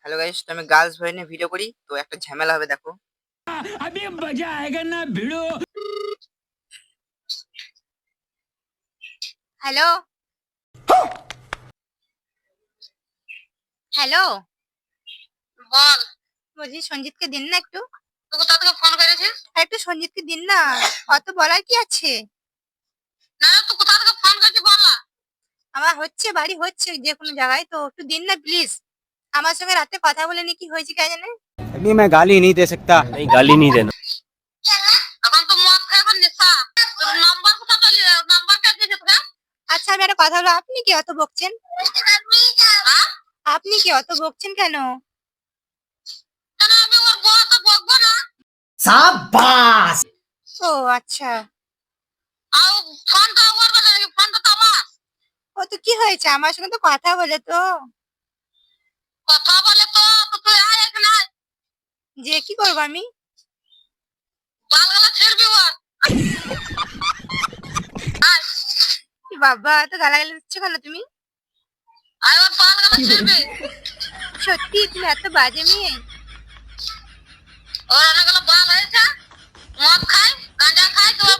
Hello guys, তো আমি girls ভয় নিয়ে ভিডিও করি, তো একটা ঝামেলা হবে দেখো। अभी मजा आएगा ना भिड़ो। হ্যালো হ্যালো বল। বলছি সঞ্জিতকে দিন না একটু। তুই কোথা থেকে ফোন করেছিস? আর একটু সঞ্জিতকে দিন না, অত বলার কি আছে? না না, তুই কোথা থেকে ফোন করেছিস বল না। আমার হচ্ছে বাড়ি হচ্ছে যে কোনো জায়গায়, তো একটু দিন না প্লিজ। আমার সঙ্গে রাতে কথা বলে নি, কি হয়েছে কে জানে। अभी मैं गाली नहीं दे सकता। नहीं गाली नहीं देना। এখন তো মদ খাই, এখন নেশা। তোর নাম্বার কোথা পেলি? নাম্বার কে দিয়েছে তোকে? আচ্ছা আমি একটা কথা বলো, আপনি কি অত বকছেন? হ্যাঁ? আপনি কি অত বকছেন কেন? কেন আমি ওর বউ তো বকবো না? ও আচ্ছা। আর ফোনটা ওর বলে নাকি? ফোনটা তো আমার। ও তো কি হয়েছে, আমার সঙ্গে তো কথা বলে তো। কথা বলে তো তুই আয় এখানে আয়। যে কি করবো আমি? বালগালা ছিড়বি ওর। আয় কি বাবা, এত গালাগালি দিচ্ছ কেন তুমি? আয়, ওর বালগালা ছিড়বি। সত্যি তুমি এত বাজে মেয়ে? ওর অনেকগুলো বাল হয়েছে, মদ খায়, গাঁজা খায়, তোমার